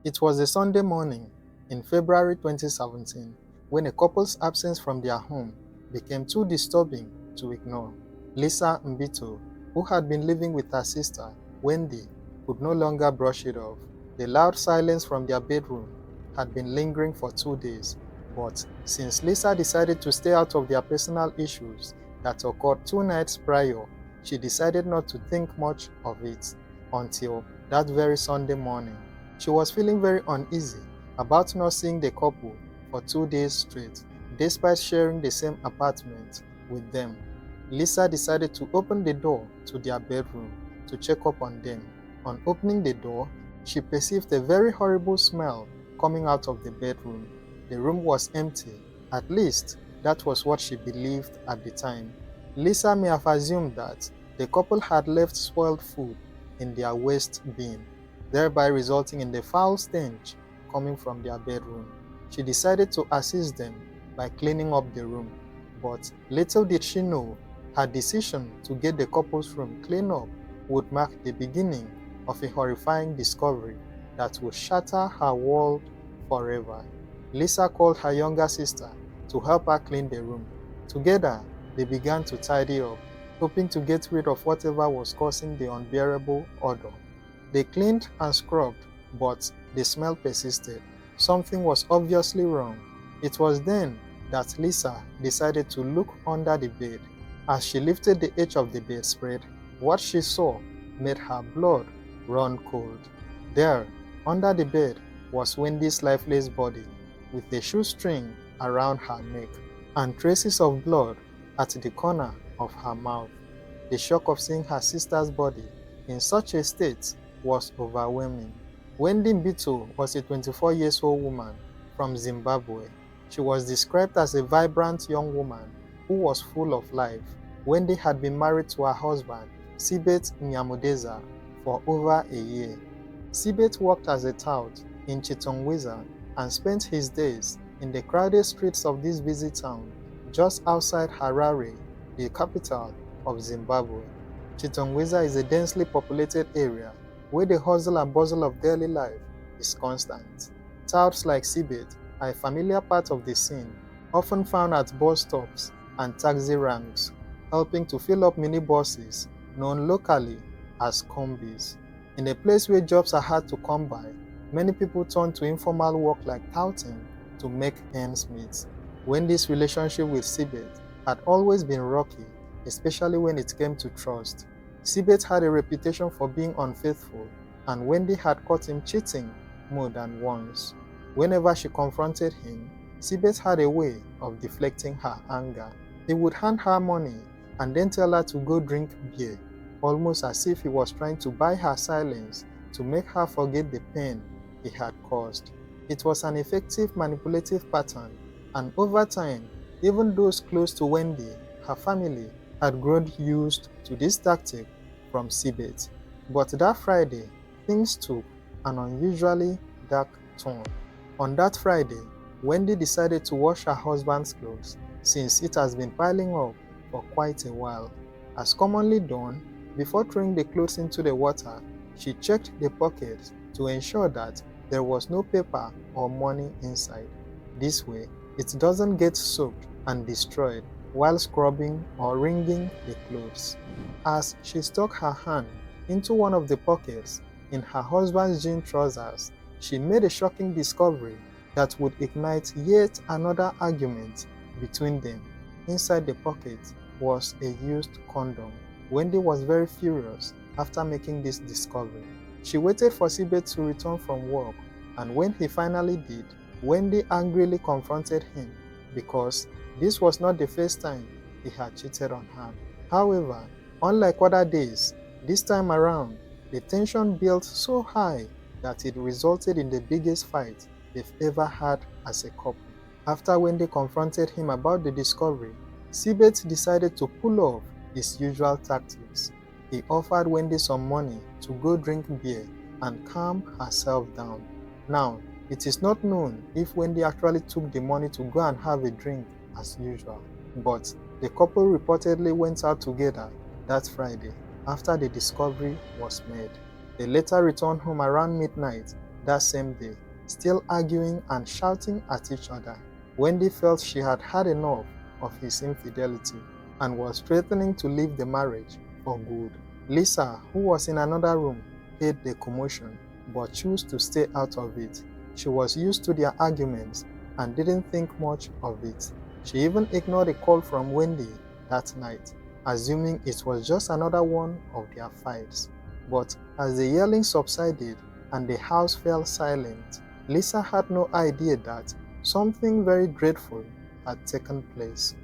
It was a Sunday morning in February 2017 when a couple's absence from their home became too disturbing to ignore. Lisa Mbito, who had been living with her sister, Wendy, could no longer brush it off. The loud silence from their bedroom had been lingering for 2 days, but since Lisa decided to stay out of their personal issues that occurred 2 nights prior, she decided not to think much of it until that very Sunday morning. She was feeling very uneasy about not seeing the couple for 2 days straight, despite sharing the same apartment with them. Lisa decided to open the door to their bedroom to check up on them. On opening the door, she perceived a very horrible smell coming out of the bedroom. The room was empty. At least, that was what she believed at the time. Lisa may have assumed that the couple had left spoiled food in their waste bin, thereby resulting in the foul stench coming from their bedroom. She decided to assist them by cleaning up the room, but little did she know her decision to get the couple's room cleaned up would mark the beginning of a horrifying discovery that would shatter her world forever. Lisa called her younger sister to help her clean the room. Together, they began to tidy up, hoping to get rid of whatever was causing the unbearable odor. They cleaned and scrubbed, but the smell persisted. Something was obviously wrong. It was then that Lisa decided to look under the bed. As she lifted the edge of the bedspread, what she saw made her blood run cold. There, under the bed, was Wendy's lifeless body, with a shoestring around her neck and traces of blood at the corner of her mouth. The shock of seeing her sister's body in such a state was overwhelming. Wendy Mbito was a 24-year-old woman from Zimbabwe. She was described as a vibrant young woman who was full of life. Wendy had been married to her husband, Sibet Nyamudeza, for over a year. Sibet worked as a tout in Chitongweza and spent his days in the crowded streets of this busy town just outside Harare, the capital of Zimbabwe. Chitongweza is a densely populated area where the hustle and bustle of daily life is constant. Touts like Sibet are a familiar part of the scene, often found at bus stops and taxi ranks, helping to fill up minibuses known locally as combis. In a place where jobs are hard to come by, many people turn to informal work like touting to make ends meet. Wendy's relationship with Sibet had always been rocky, especially when it came to trust. Sibet had a reputation for being unfaithful, and Wendy had caught him cheating more than once. Whenever she confronted him, Sibet had a way of deflecting her anger. He would hand her money and then tell her to go drink beer, almost as if he was trying to buy her silence to make her forget the pain he had caused. It was an effective manipulative pattern, and over time, even those close to Wendy, her family, had grown used to this tactic from Sibet. But that Friday, things took an unusually dark turn. On that Friday, Wendy decided to wash her husband's clothes since it has been piling up for quite a while. As commonly done, before throwing the clothes into the water, she checked the pockets to ensure that there was no paper or money inside. This way, it doesn't get soaked and destroyed while scrubbing or wringing the clothes. As she stuck her hand into one of the pockets in her husband's jean trousers, she made a shocking discovery that would ignite yet another argument between them. Inside the pocket was a used condom. Wendy was very furious after making this discovery. She waited for Sibet to return from work, and when he finally did, Wendy angrily confronted him because this was not the first time he had cheated on her. However, unlike other days, this time around, the tension built so high that it resulted in the biggest fight they've ever had as a couple. After Wendy confronted him about the discovery, Sibet decided to pull off his usual tactics. He offered Wendy some money to go drink beer and calm herself down. Now, it is not known if Wendy actually took the money to go and have a drink as usual, but the couple reportedly went out together that Friday after the discovery was made. They later returned home around midnight, that same day, still arguing and shouting at each other. Wendy felt she had had enough of his infidelity and was threatening to leave the marriage for good. Lisa, who was in another room, heard the commotion but chose to stay out of it. She was used to their arguments and didn't think much of it. She even ignored a call from Wendy that night, assuming it was just another one of their fights. But as the yelling subsided and the house fell silent, Lisa had no idea that something very dreadful had taken place.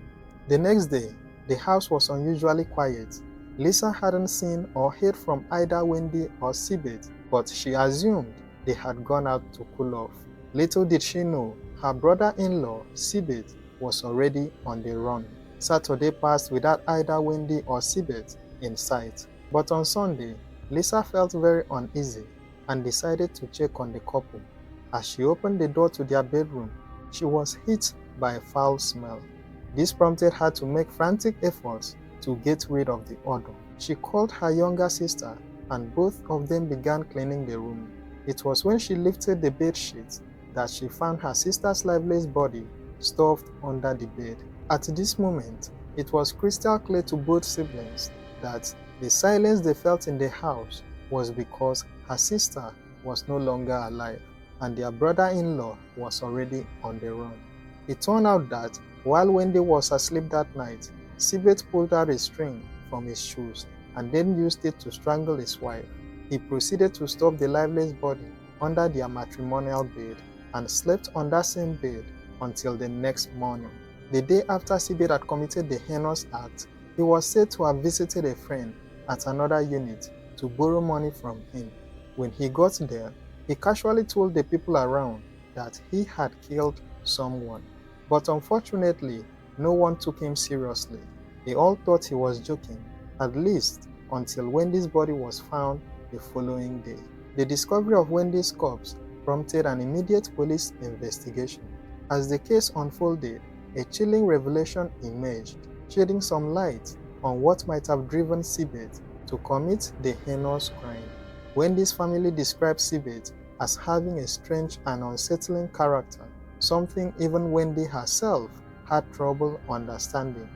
The next day, the house was unusually quiet. Lisa hadn't seen or heard from either Wendy or Sibeth, but she assumed they had gone out to cool off. Little did she know, her brother-in-law, Sibeth, was already on the run. Saturday passed without either Wendy or Sibeth in sight, but on Sunday, Lisa felt very uneasy and decided to check on the couple. As she opened the door to their bedroom, she was hit by a foul smell. This prompted her to make frantic efforts to get rid of the odor. She called her younger sister and both of them began cleaning the room. It was when she lifted the bed sheets that she found her sister's lifeless body stuffed under the bed. At this moment, it was crystal clear to both siblings that the silence they felt in the house was because her sister was no longer alive and their brother-in-law was already on the run. It turned out that while Wendy was asleep that night, Sibeth pulled out a string from his shoes and then used it to strangle his wife. He proceeded to stuff the lifeless body under their matrimonial bed and slept on that same bed until the next morning. The day after Sibeth had committed the heinous act, he was said to have visited a friend at another unit to borrow money from him. When he got there, he casually told the people around that he had killed someone. But unfortunately, no one took him seriously. They all thought he was joking, at least until Wendy's body was found the following day. The discovery of Wendy's corpse prompted an immediate police investigation. As the case unfolded, a chilling revelation emerged, shedding some light on what might have driven Sibeth to commit the heinous crime. Wendy's family described Sibeth as having a strange and unsettling character, something even Wendy herself had trouble understanding.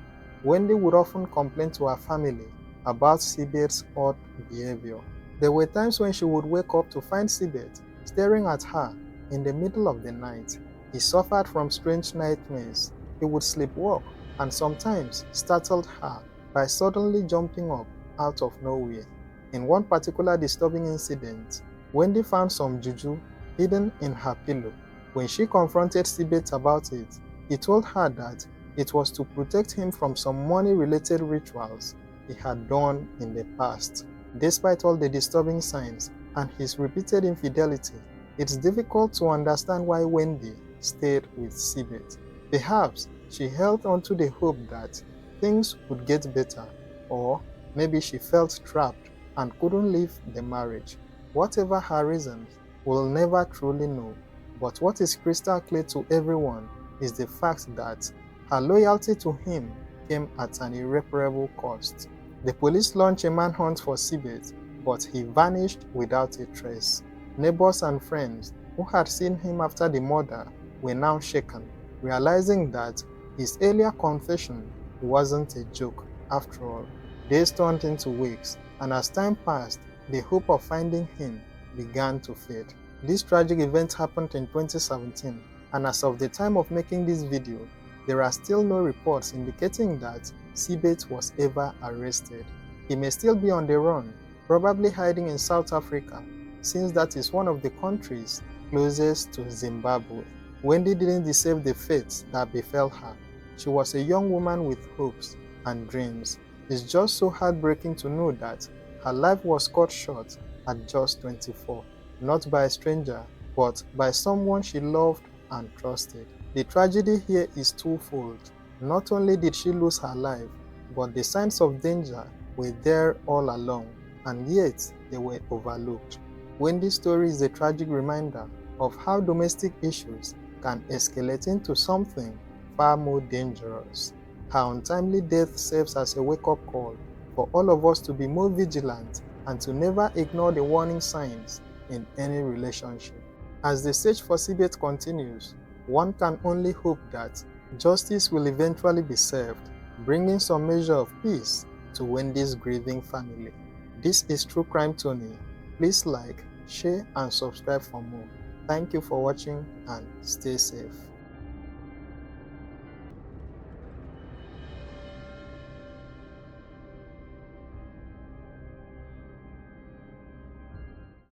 Wendy would often complain to her family about Sibeth's odd behavior. There were times when she would wake up to find Sibeth staring at her in the middle of the night. He suffered from strange nightmares. He would sleepwalk and sometimes startled her by suddenly jumping up out of nowhere. In one particular disturbing incident, Wendy found some juju hidden in her pillow. When she confronted Sibeth about it, he told her that it was to protect him from some money-related rituals he had done in the past. Despite all the disturbing signs and his repeated infidelity, it's difficult to understand why Wendy stayed with Sibeth. Perhaps she held on to the hope that things would get better, or maybe she felt trapped and couldn't leave the marriage. Whatever her reasons, we'll never truly know. But what is crystal clear to everyone is the fact that her loyalty to him came at an irreparable cost. The police launched a manhunt for Sibeth, but he vanished without a trace. Neighbors and friends who had seen him after the murder were now shaken, realizing that his earlier confession wasn't a joke after all. Days turned into weeks, and as time passed, the hope of finding him began to fade. This tragic event happened in 2017, and as of the time of making this video, there are still no reports indicating that Sibeth was ever arrested. He may still be on the run, probably hiding in South Africa, since that is one of the countries closest to Zimbabwe. Wendy didn't deserve the fate that befell her. She was a young woman with hopes and dreams. It's just so heartbreaking to know that her life was cut short at just 24, not by a stranger, but by someone she loved and trusted. The tragedy here is twofold. Not only did she lose her life, but the signs of danger were there all along, and yet they were overlooked. Wendy's story is a tragic reminder of how domestic issues can escalate into something far more dangerous. Her untimely death serves as a wake-up call for all of us to be more vigilant and to never ignore the warning signs in any relationship. As the search for Sibeth continues, one can only hope that justice will eventually be served, bringing some measure of peace to Wendy's grieving family. This is True Crime Tony. Please like, share, and subscribe for more. Thank you for watching and stay safe.